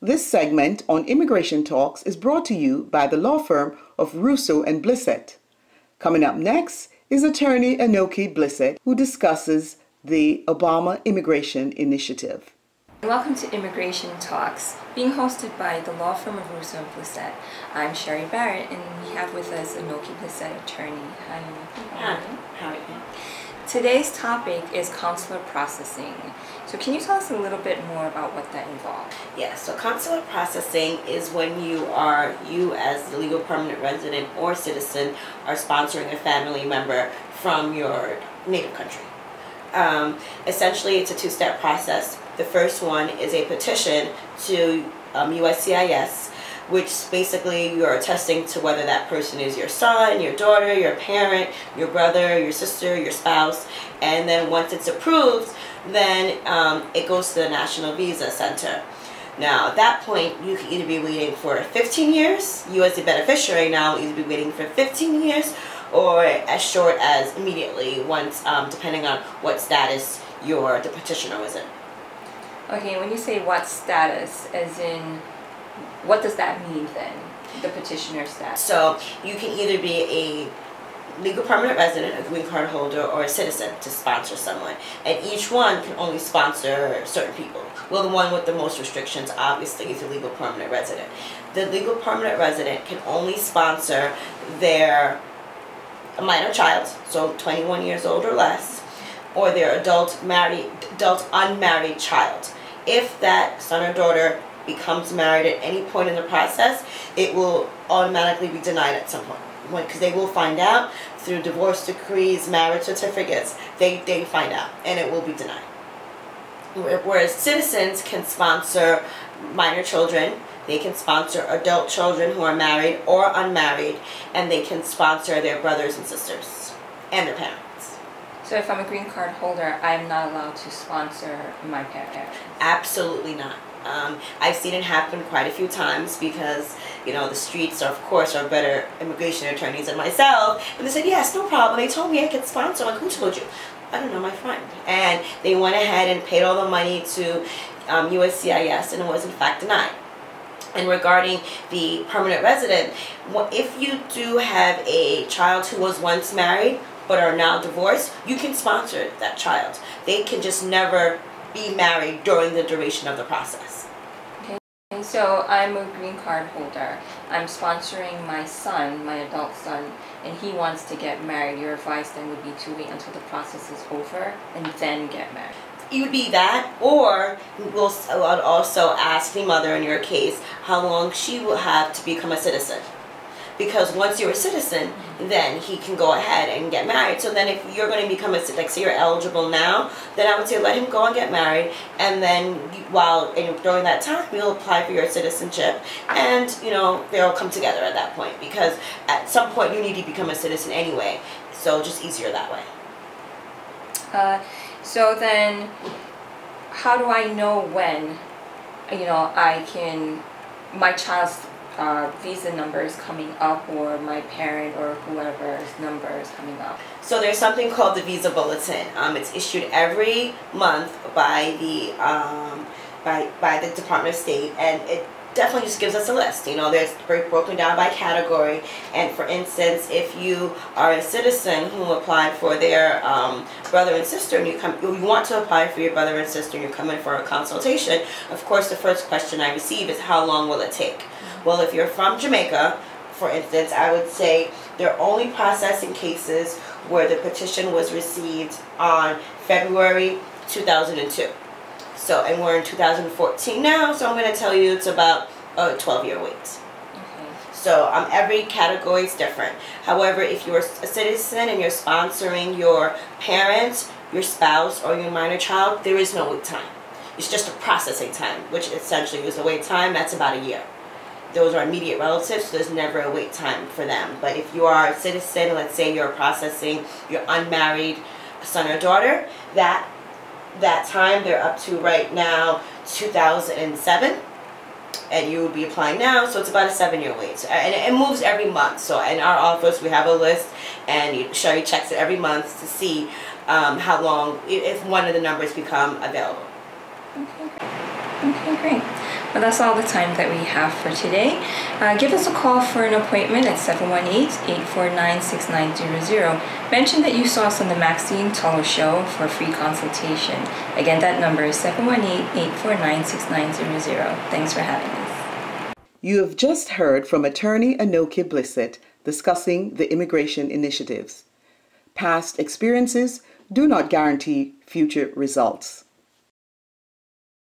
This segment on Immigration Talks is brought to you by the law firm of Russo and Blissett. Coming up next is attorney Anokye Blissett, who discusses the Obama Immigration Initiative. Welcome to Immigration Talks, being hosted by the law firm of Russo and Blissett. I'm Sherry Barrett, and we have with us Anokye Blissett, attorney. Hi, Anokye. How are you? Today's topic is consular processing. So can you tell us a little bit more about what that involves? Yes, so consular processing is when you as the legal permanent resident or citizen are sponsoring a family member from your native country. Essentially, it's a two-step process. The first one is a petition to USCIS, which basically you're attesting to whether that person is your son, your daughter, your parent, your brother, your sister, your spouse, and then once it's approved, then it goes to the National Visa Center. Now, at that point, you can either be waiting for 15 years, you as the beneficiary now will either be waiting for 15 years, or as short as immediately, once depending on what status the petitioner was in. Okay, when you say what status, as in, what does that mean then, the petitioner status? So, you can either be a legal permanent resident, a green card holder, or a citizen to sponsor someone. And each one can only sponsor certain people. Well, the one with the most restrictions, obviously, is a legal permanent resident. The legal permanent resident can only sponsor their minor child, so 21 years old or less, or their adult unmarried child. If that son or daughter becomes married at any point in the process, it will automatically be denied at some point. Because they will find out through divorce decrees, marriage certificates, they find out, and it will be denied. Whereas citizens can sponsor minor children, they can sponsor adult children who are married or unmarried, and they can sponsor their brothers and sisters and their parents. So if I'm a green card holder, I'm not allowed to sponsor my parents? Absolutely not. I've seen it happen quite a few times because, you know, the streets, of course, are better immigration attorneys than myself. And they said, yes, no problem. They told me I could sponsor. I'm like, who told you? I don't know, my friend. And they went ahead and paid all the money to USCIS, and it was in fact denied. And regarding the permanent resident, if you do have a child who was once married but are now divorced, you can sponsor that child. They can just never be married during the duration of the process. Okay, so I'm a green card holder. I'm sponsoring my son, my adult son, and he wants to get married. Your advice then would be to wait until the process is over and then get married. It would be that, or we'll also ask the mother in your case how long she will have to become a citizen. Because once you're a citizen, then he can go ahead and get married. So then if you're going to become a citizen, like say you're eligible now, then I would say let him go and get married. And then during that time, we'll apply for your citizenship. And, you know, they'll come together at that point. Because at some point, you need to become a citizen anyway. So just easier that way. So then, how do I know when, you know, my child's visa number is coming up, or my parent or whoever's number is coming up? So there's something called the Visa Bulletin. It's issued every month by the Department of State, and it definitely just gives us a list. You know, there's broken down by category. And for instance, if you are a citizen who applied for their brother and sister, and you want to apply for your brother and sister, and you come in for a consultation, of course the first question I receive is how long will it take? Well, if you're from Jamaica, for instance, I would say they're only processing cases where the petition was received on February 2002. So, and we're in 2014 now, so I'm going to tell you it's about a 12-year wait. Okay. So every category is different. However, if you're a citizen and you're sponsoring your parent, your spouse, or your minor child, there is no wait time. It's just a processing time, which essentially is a wait time. That's about a year. Those are immediate relatives, so there's never a wait time for them. But if you are a citizen, let's say you're processing your unmarried son or daughter, that time they're up to right now 2007, and you would be applying now, so it's about a 7-year wait. And it moves every month. So in our office we have a list, and Sherry checks it every month to see how long, if one of the numbers become available. Okay, great. Well, that's all the time that we have for today. Give us a call for an appointment at 718-849-6900. Mention that you saw us on the Maxine Tulloch Show for a free consultation. Again, that number is 718-849-6900. Thanks for having us. You have just heard from attorney Anokye Blissett discussing the immigration initiatives. Past experiences do not guarantee future results.